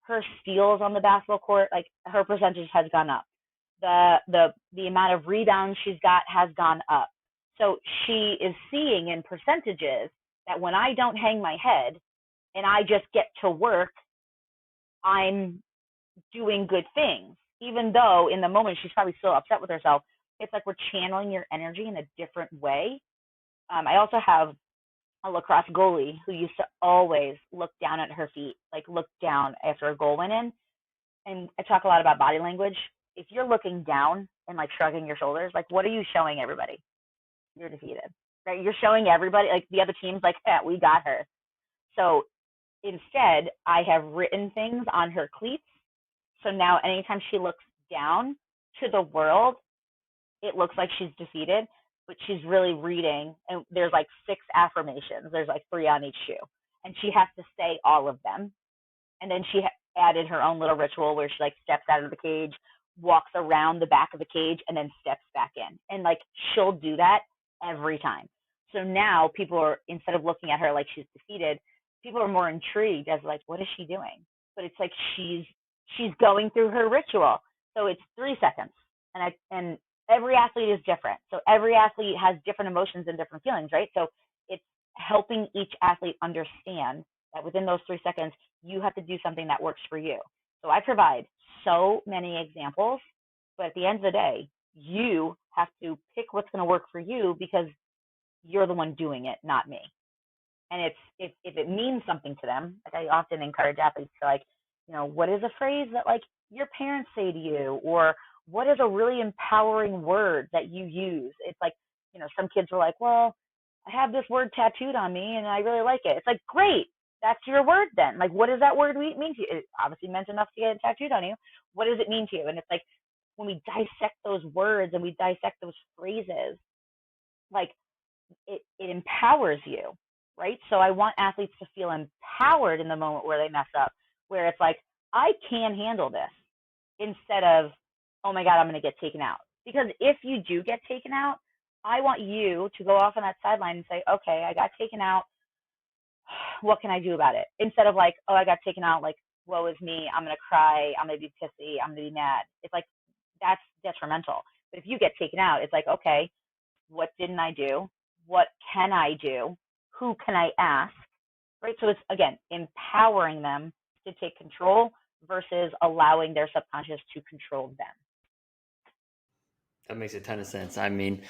Speaker 2: her steals on the basketball court, like her percentage has gone up. The amount of rebounds she's got has gone up. So she is seeing in percentages that when I don't hang my head and I just get to work, I'm doing good things. Even though in the moment she's probably still upset with herself, it's like we're channeling your energy in a different way. I also have a lacrosse goalie who used to always look down at her feet, like look down after a goal went in. And I talk a lot about body language. If you're looking down and like shrugging your shoulders, like what are you showing everybody? You're defeated, right? You're showing everybody, like the other team's like, yeah, we got her. So instead, I have written things on her cleats. So now anytime she looks down to the world, it looks like she's defeated, but she's really reading. And there's like 6 affirmations. There's like 3 on each shoe. And she has to say all of them. And then she added her own little ritual where she like steps out of the cage, walks around the back of the cage, and then steps back in. And like she'll do that every time. So now people are, instead of looking at her like she's defeated, people are more intrigued as like, what is she doing? But it's like she's going through her ritual. So it's 3 seconds. And every athlete is different. So every athlete has different emotions and different feelings, right? So it's helping each athlete understand that within those 3 seconds, you have to do something that works for you. So I provide so many examples, but at the end of the day, you have to pick what's going to work for you because you're the one doing it, not me. And if it means something to them, like I often encourage athletes to like, what is a phrase that like your parents say to you, or what is a really empowering word that you use? It's like, some kids are like, well, I have this word tattooed on me and I really like it. It's like, great. That's your word then. Like, what does that word mean to you? It obviously meant enough to get it tattooed on you. What does it mean to you? And it's like, when we dissect those words and we dissect those phrases, like it empowers you, right? So I want athletes to feel empowered in the moment where they mess up, where it's like, I can handle this, instead of, oh my God, I'm going to get taken out. Because if you do get taken out, I want you to go off on that sideline and say, okay, I got taken out. What can I do about it? Instead of like, oh, I got taken out, like, woe is me, I'm going to cry, I'm going to be pissy, I'm going to be mad. It's like, that's detrimental. But if you get taken out, it's like, okay, what didn't I do? What can I do? Who can I ask? Right? So it's, again, empowering them to take control versus allowing their subconscious to control them.
Speaker 1: That makes a ton of sense. I mean,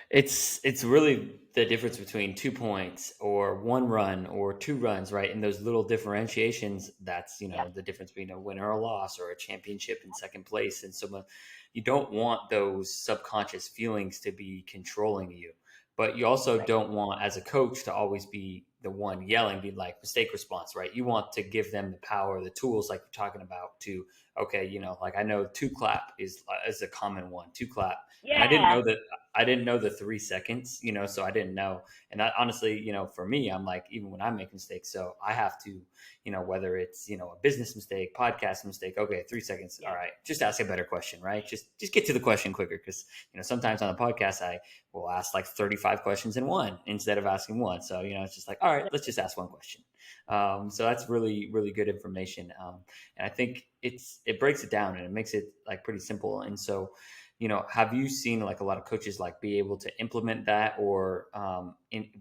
Speaker 1: it's really the difference between 2 points or 1 run or 2 runs, right? And those little differentiations, that's, the difference between a winner or a loss or a championship in second place. And so you don't want those subconscious feelings to be controlling you, but you also don't want, as a coach, to always be the one yelling, be like mistake response, right? You want to give them the power, the tools, like you're talking about, to, okay, like I know 2 clap is a common one, 2 clap.
Speaker 2: Yeah.
Speaker 1: And I didn't know that. I didn't know the 3 seconds, so I didn't know. And that honestly, for me, I'm like, even when I make mistakes, so I have to, whether it's, a business mistake, podcast mistake, okay, 3 seconds. All right. Just ask a better question, right? Just get to the question quicker. Cause sometimes on the podcast, I will ask like 35 questions in one instead of asking one. So, it's just like, all right, let's just ask one question. So that's really, really good information. And I think it breaks it down and it makes it like pretty simple. And so, have you seen like a lot of coaches like be able to implement that, or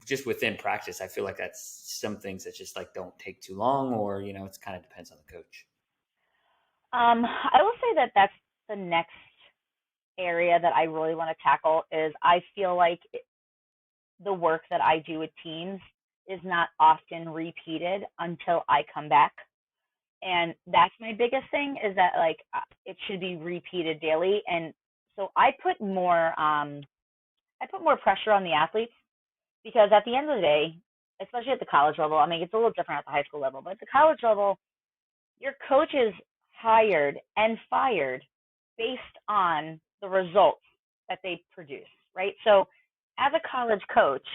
Speaker 1: just within practice? I feel like that's some things that just like don't take too long, or it kind of depends on the coach.
Speaker 2: I will say that that's the next area that I really want to tackle. Is I feel like the work that I do with teams is not often repeated until I come back. And that's my biggest thing, is that like it should be repeated daily. And so I put more pressure on the athletes, because at the end of the day, especially at the college level, I mean, it's a little different at the high school level, but at the college level, your coach is hired and fired based on the results that they produce, right? So as a college coach,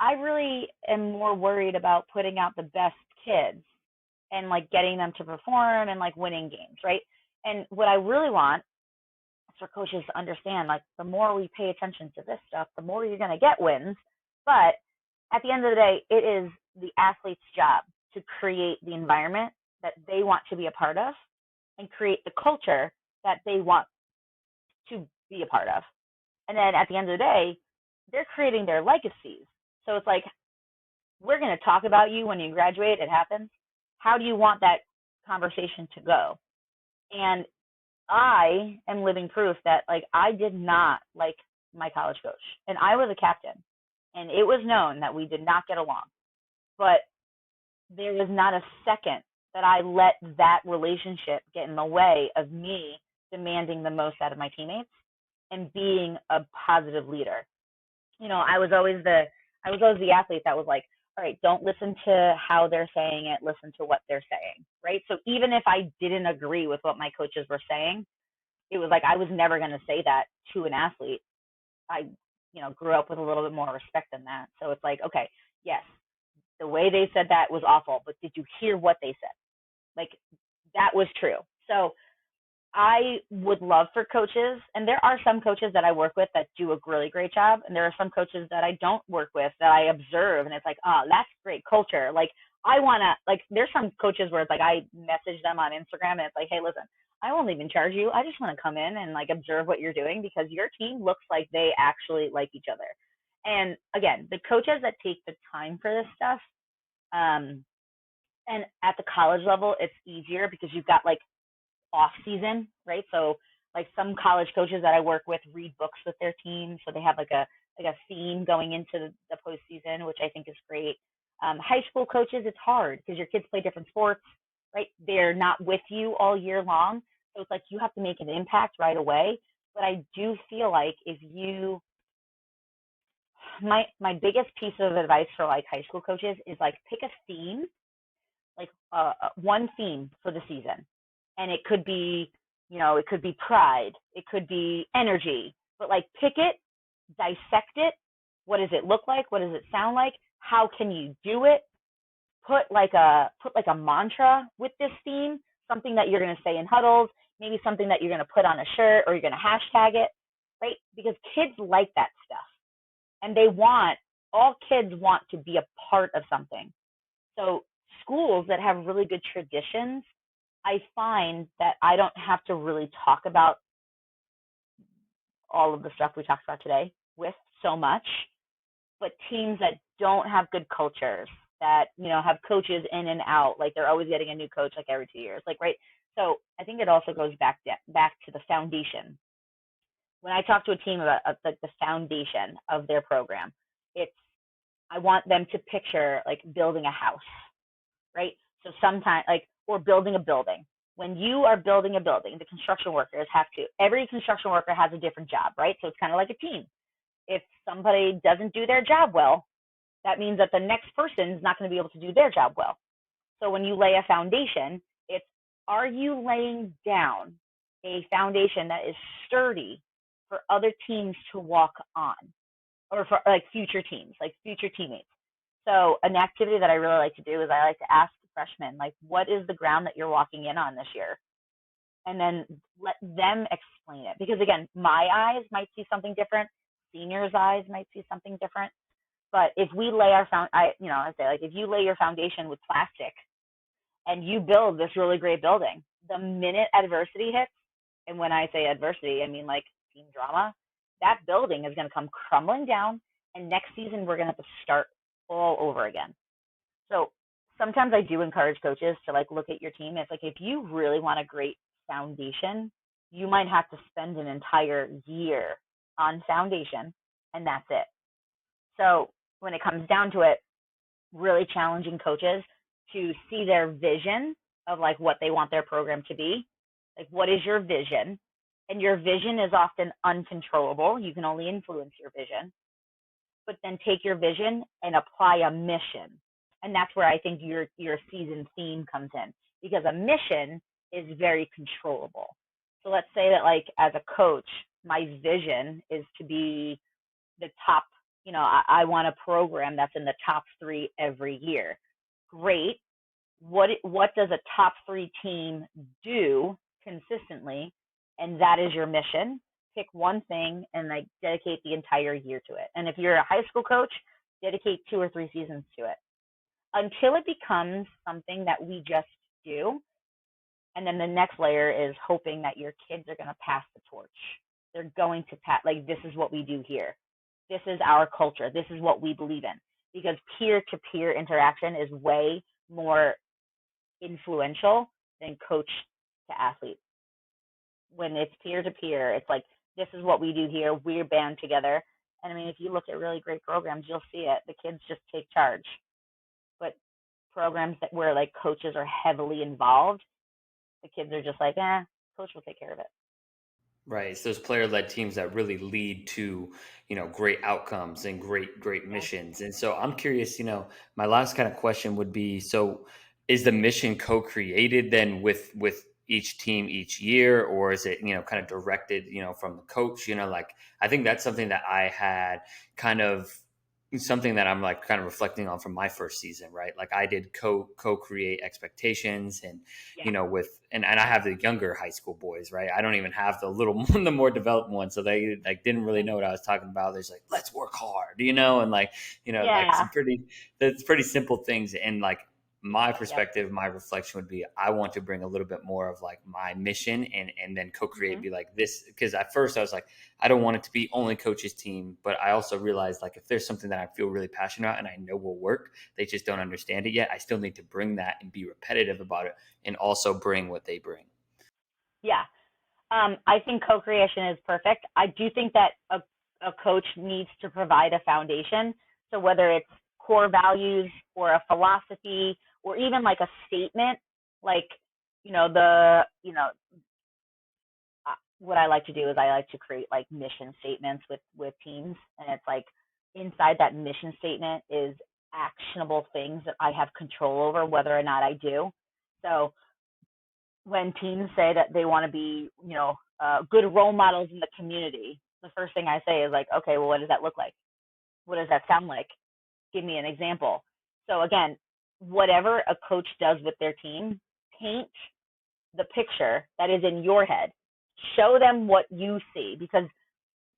Speaker 2: I really am more worried about putting out the best kids and like getting them to perform and like winning games, right? And what I really want is for coaches to understand, like, the more we pay attention to this stuff, the more you're going to get wins. But at the end of the day, it is the athlete's job to create the environment that they want to be a part of and create the culture that they want to be a part of. And then at the end of the day, they're creating their legacies. So it's like, we're going to talk about you when you graduate. It happens. How do you want that conversation to go? And I am living proof that, like, I did not like my college coach, and I was a captain, and it was known that we did not get along. But there was not a second that I let that relationship get in the way of me demanding the most out of my teammates and being a positive leader. I was always the athlete that was like, all right, don't listen to how they're saying it, listen to what they're saying, right? So even if I didn't agree with what my coaches were saying, it was like I was never going to say that to an athlete. I, grew up with a little bit more respect than that. So it's like, okay, yes, the way they said that was awful, but did you hear what they said? Like, that was true. So I would love for coaches, and there are some coaches that I work with that do a really great job, and there are some coaches that I don't work with that I observe, and it's like, oh, that's great culture. Like, I want to, like, there's some coaches where it's like I message them on Instagram, and it's like, hey, listen, I won't even charge you. I just want to come in and like observe what you're doing, because your team looks like they actually like each other. And again, the coaches that take the time for this stuff, and at the college level, it's easier because you've got like off season, right? So like some college coaches that I work with read books with their team, so they have like a theme going into the postseason, which I think is great. High school coaches, it's hard because your kids play different sports, right? They're not with you all year long, so it's like you have to make an impact right away. But I do feel like my biggest piece of advice for like high school coaches is like pick a theme, like one theme for the season, and it could be, it could be pride, it could be energy, but like pick it, dissect it. What does it look like? What does it sound like? How can you do it? Put like a mantra with this theme, something that you're going to say in huddles, maybe something that you're going to put on a shirt, or you're going to hashtag it, right? Because kids like that stuff, and all kids want to be a part of something. So schools that have really good traditions, I find that I don't have to really talk about all of the stuff we talked about today with so much, but teams that don't have good cultures, that, have coaches in and out, like they're always getting a new coach like every 2 years, like, right? So I think it also goes back to the foundation. When I talk to a team about the foundation of their program, I want them to picture like building a house, right? So sometimes, like, or building a building. When you are building a building, the construction workers every construction worker has a different job, right? So it's kind of like a team. If somebody doesn't do their job well, that means that the next person is not going to be able to do their job well. So when you lay a foundation, are you laying down a foundation that is sturdy for other teams to walk on, or for like future teams, like future teammates. So an activity that I really like to do is I like to ask the freshmen, like, what is the ground that you're walking in on this year? And then let them explain it. Because again, my eyes might see something different. Seniors' eyes might see something different. But if we lay I say, like, if you lay your foundation with plastic and you build this really great building, the minute adversity hits, and when I say adversity, I mean like team drama, that building is going to come crumbling down, and next season we're going to have to start all over again. So sometimes I do encourage coaches to like look at your team. It's like, if you really want a great foundation, you might have to spend an entire year on foundation, and that's it. So when it comes down to it, really challenging coaches to see their vision of like what they want their program to be. Like, what is your vision? And your vision is often uncontrollable. You can only influence your vision. But then take your vision and apply a mission. And that's where I think your season theme comes in, because a mission is very controllable. So let's say that, like, as a coach, my vision is to be the top, I want a program that's in the top 3 every year. Great. What does a top 3 team do consistently? And that is your mission. Pick one thing and like dedicate the entire year to it. And if you're a high school coach, dedicate 2 or 3 seasons to it until it becomes something that we just do. And then the next layer is hoping that your kids are going to pass the torch. They're going to pass, like, this is what we do here. This is our culture. This is what we believe in. Because peer-to-peer interaction is way more influential than coach to athlete. When it's peer-to-peer, it's like, this is what we do here. We're band together. And I mean, if you look at really great programs, you'll see it. The kids just take charge. But programs where like coaches are heavily involved, the kids are just like, coach will take care of it.
Speaker 1: Right. It's those player-led teams that really lead to, great outcomes and great missions. And so I'm curious, my last kind of question would be, so is the mission co-created then with each team each year, or is it, kind of directed, from the coach? Like, I think that's something that I had kind of something that I'm like kind of reflecting on from my first season, right? Like, I did co-create expectations, and and I have the younger high school boys, right? I don't even have the more developed ones, so they like didn't really know what I was talking about. There's like, let's work hard, and like like that's pretty simple things. And like, my perspective, my reflection would be, I want to bring a little bit more of like my mission, and then co-create, be like this, because at first I was like, I don't want it to be only coach's team, but I also realized, like, if there's something that I feel really passionate about and I know will work, they just don't understand it yet, I still need to bring that and be repetitive about it, and also bring what they bring.
Speaker 2: Yeah. I think co-creation is perfect. I do think that a coach needs to provide a foundation. So whether it's core values or a philosophy or even like a statement, like, what I like to do is I like to create like mission statements with teams. And it's like, inside that mission statement is actionable things that I have control over, whether or not I do. So when teams say that they want to be, good role models in the community, the first thing I say is like, okay, well, what does that look like? What does that sound like? Give me an example. So again, whatever a coach does with their team, paint the picture that is in your head. Show them what you see, because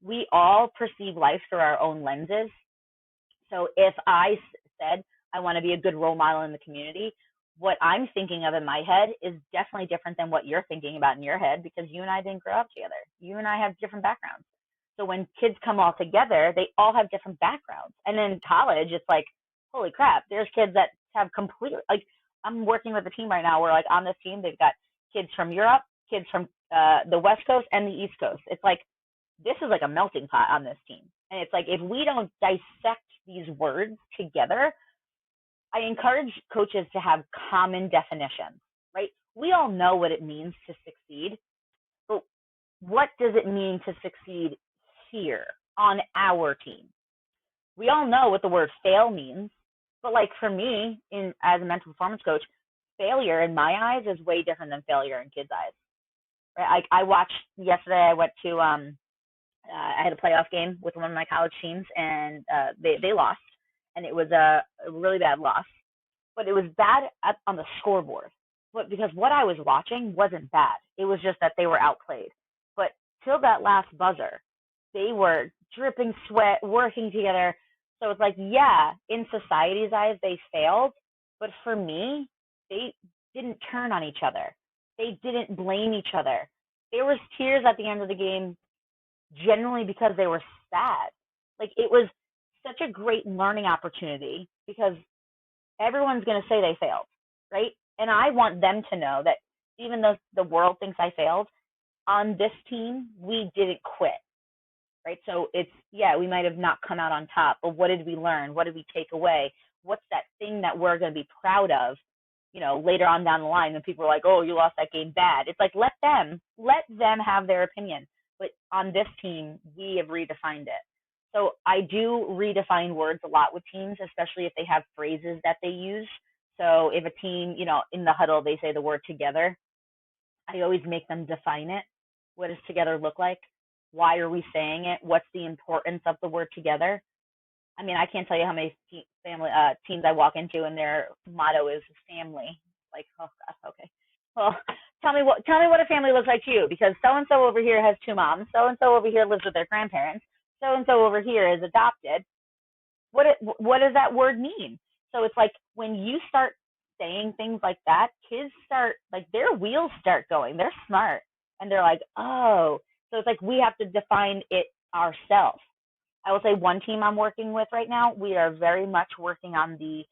Speaker 2: we all perceive life through our own lenses. So if I said I want to be a good role model in the community, what I'm thinking of in my head is definitely different than what you're thinking about in your head, because you and I didn't grow up together. You and I have different backgrounds. So when kids come all together, they all have different backgrounds. And in college, it's like, holy crap, there's kids that have completely, like, I'm working with a team right now where, like, on this team, they've got kids from Europe, kids from the West Coast and the East Coast. It's like, this is like a melting pot on this team. And it's like, if we don't dissect these words together, I encourage coaches to have common definitions, right? We all know what it means to succeed, but what does it mean to succeed here on our team? We all know what the word fail means, but like for me, as a mental performance coach, failure in my eyes is way different than failure in kids' eyes. Right? I watched yesterday. I went to I had a playoff game with one of my college teams, and they lost, and it was a really bad loss. But it was bad on the scoreboard. But because what I was watching wasn't bad, it was just that they were outplayed. But till that last buzzer, they were dripping sweat, working together. So it's like, yeah, in society's eyes, they failed. But for me, they didn't turn on each other. They didn't blame each other. There was tears at the end of the game, generally because they were sad. Like it was such a great learning opportunity because everyone's going to say they failed, right? And I want them to know that even though the world thinks I failed, on this team, we didn't quit, right? So it's, yeah, we might have not come out on top, but what did we learn? What did we take away? What's that thing that we're going to be proud of, later on down the line when people are like, oh, you lost that game bad. It's like, let them have their opinion. But on this team, we have redefined it. So I do redefine words a lot with teams, especially if they have phrases that they use. So if a team, in the huddle, they say the word together, I always make them define it. What does together look like? Why are we saying it? What's the importance of the word together? I mean, I can't tell you how many teams I walk into and their motto is family. Like, oh gosh, okay. Well, tell me what a family looks like to you, because so and so over here has two moms, so and so over here lives with their grandparents, so and so over here is adopted. What does that word mean? So it's like when you start saying things like that, kids start, like, their wheels start going. They're smart and they're like, oh, so it's like we have to define it ourselves. I will say one team I'm working with right now, we are very much working on the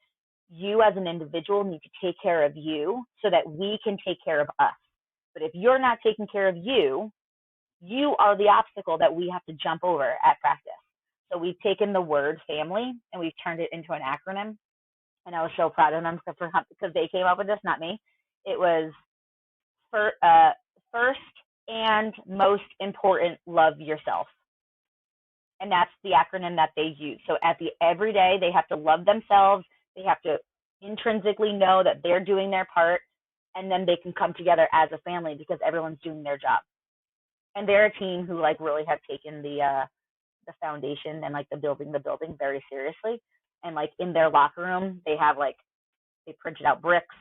Speaker 2: you as an individual need to take care of you so that we can take care of us. But if you're not taking care of you, you are the obstacle that we have to jump over at practice. So we've taken the word family and we've turned it into an acronym. And I was so proud of them because they came up with this, not me. It was first and most important, love yourself. And that's the acronym that they use. So every day they have to love themselves. They have to intrinsically know that they're doing their part, and then they can come together as a family because everyone's doing their job. And they're a team who really have taken the foundation and the building very seriously. And in their locker room, they have they printed out bricks,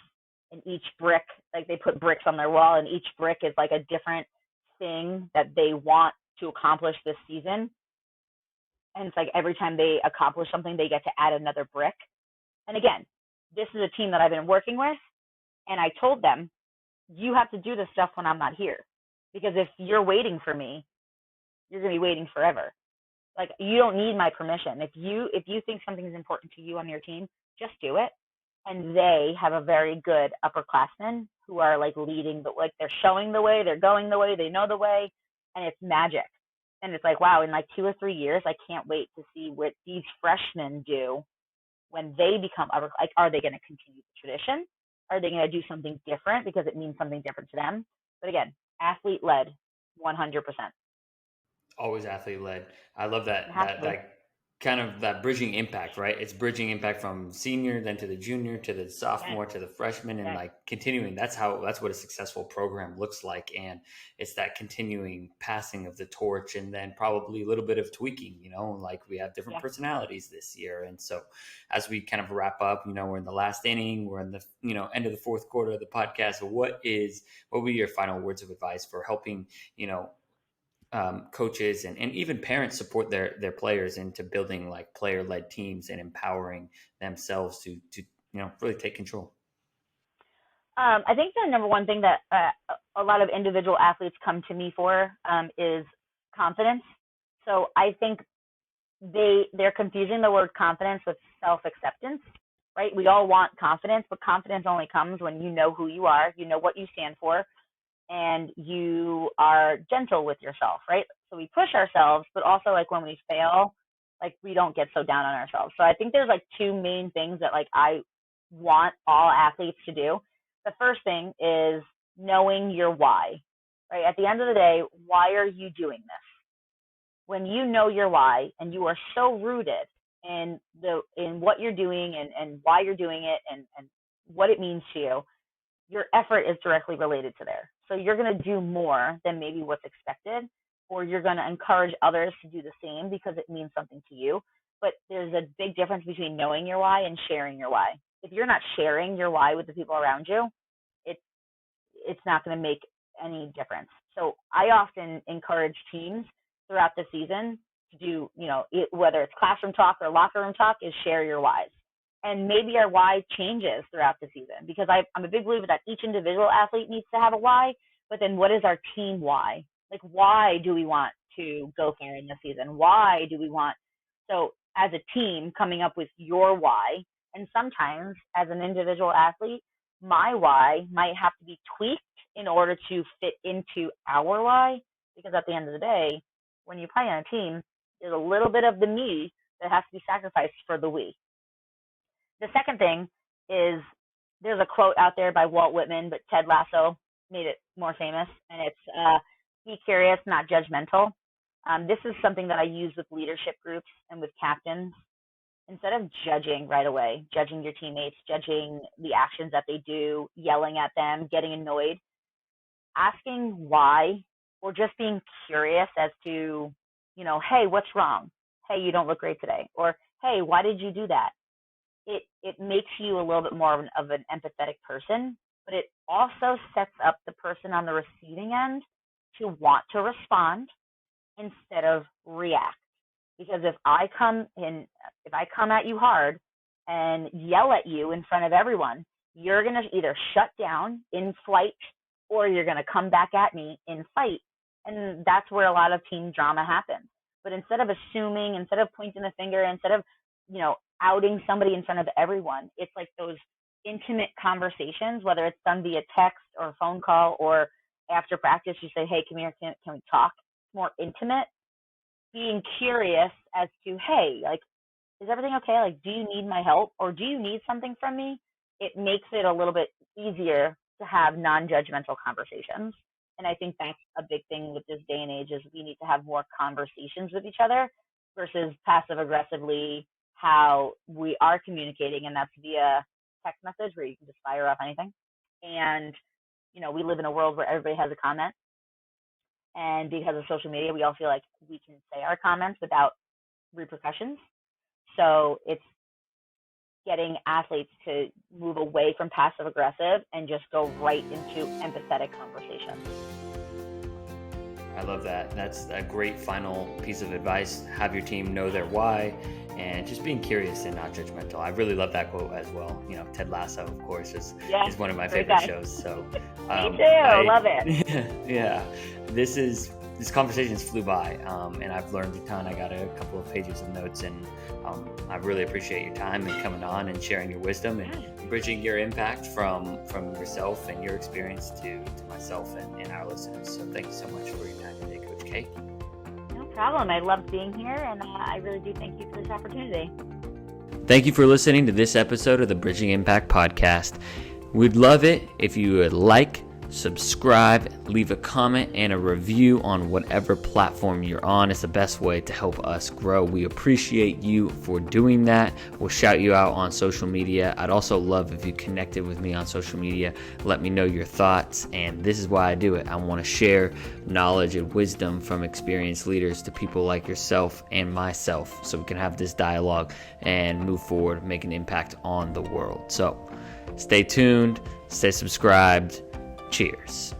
Speaker 2: and each brick, they put bricks on their wall, and each brick is a different thing that they want to accomplish this season. And it's every time they accomplish something, they get to add another brick. And again, this is a team that I've been working with, and I told them, you have to do this stuff when I'm not here, because if you're waiting for me, you're going to be waiting forever. You don't need my permission. If you think something is important to you on your team, just do it. And they have a very good upperclassmen who are leading, but they're showing the way, they're going the way, they know the way, and it's magic. And it's wow, in 2 or 3 years, I can't wait to see what these freshmen do when they become upper. Are they going to continue the tradition? Are they going to do something different because it means something different to them? But again, athlete led, 100%.
Speaker 1: Always athlete led. I love that kind of that bridging impact, right? It's bridging impact from senior, then to the junior, to the sophomore, to the freshman, and continuing. That's what a successful program looks like. And it's that continuing passing of the torch, and then probably a little bit of tweaking, we have different personalities this year. And so as we kind of wrap up, we're in the last inning, we're in the, end of the fourth quarter of the podcast. What would be your final words of advice for helping, coaches and even parents support their players into building player-led teams and empowering themselves to really take control?
Speaker 2: I think the number one thing that a lot of individual athletes come to me for is confidence. So I think they're confusing the word confidence with self-acceptance, right? We all want confidence, but confidence only comes when you know who you are, you know what you stand for, and you are gentle with yourself, right? So we push ourselves, but also when we fail, we don't get so down on ourselves. So I think there's two main things that I want all athletes to do. The first thing is knowing your why, right? At the end of the day, why are you doing this? When you know your why and you are so rooted in what you're doing and why you're doing it and what it means to you, your effort is directly related to there. So you're going to do more than maybe what's expected. or you're going to encourage others to do the same because it means something to you. But there's a big difference between knowing your why and sharing your why. If you're not sharing your why with the people around you, it's not going to make any difference. So I often encourage teams throughout the season to do, whether it's classroom talk or locker room talk, is share your whys. And maybe our why changes throughout the season, because I'm a big believer that each individual athlete needs to have a why, but then what is our team why? Like, why do we want to go far in the season? Why do we want? So as a team, coming up with your why, and sometimes as an individual athlete, my why might have to be tweaked in order to fit into our why, because at the end of the day, when you play on a team, there's a little bit of the me that has to be sacrificed for the we. The second thing is, there's a quote out there by Walt Whitman, but Ted Lasso made it more famous, and it's be curious, not judgmental. This is something that I use with leadership groups and with captains. Instead of judging right away, judging your teammates, judging the actions that they do, yelling at them, getting annoyed, asking why, or just being curious as to, hey, what's wrong? Hey, you don't look great today. Or, hey, why did you do that? It makes you a little bit more of an empathetic person, but it also sets up the person on the receiving end to want to respond instead of react. Because if I come at you hard and yell at you in front of everyone, you're going to either shut down in flight or you're going to come back at me in fight. And that's where a lot of team drama happens. But instead of assuming, instead of pointing the finger, instead of, outing somebody in front of everyone, it's like those intimate conversations, whether it's done via text or phone call, or after practice, you say, hey, come here, can we talk? It's more intimate. Being curious as to, hey, like, is everything okay? Like, do you need my help, or do you need something from me? It makes it a little bit easier to have non-judgmental conversations. And I think that's a big thing with this day and age, is we need to have more conversations with each other versus passive aggressively how we are communicating, and that's via text message where you can just fire off anything. And, we live in a world where everybody has a comment. And because of social media, we all feel like we can say our comments without repercussions. So it's getting athletes to move away from passive aggressive and just go right into empathetic conversations.
Speaker 1: I love that. That's a great final piece of advice. Have your team know their why, and just being curious and not judgmental. I really love that quote as well. Ted Lasso, of course, is one of my favorite shows. So
Speaker 2: me too. I love it.
Speaker 1: Yeah. This conversation flew by, and I've learned a ton. I got a couple of pages of notes, and I really appreciate your time and coming on and sharing your wisdom and bridging your impact from yourself and your experience to myself and our listeners. So thank you so much for your time today, Coach K.
Speaker 2: No problem. I loved being here, and I really do thank you for this opportunity.
Speaker 1: Thank you for listening to this episode of the Bridging Impact Podcast. We'd love it if you would like, subscribe, leave a comment and a review on whatever platform you're on. It's the best way to help us grow. We appreciate you for doing that. We'll shout you out on social media. I'd also love if you connected with me on social media. Let me know your thoughts, and this is why I do it. I want to share knowledge and wisdom from experienced leaders to people like yourself and myself, so we can have this dialogue and move forward, make an impact on the world. So stay tuned, stay subscribed. Cheers.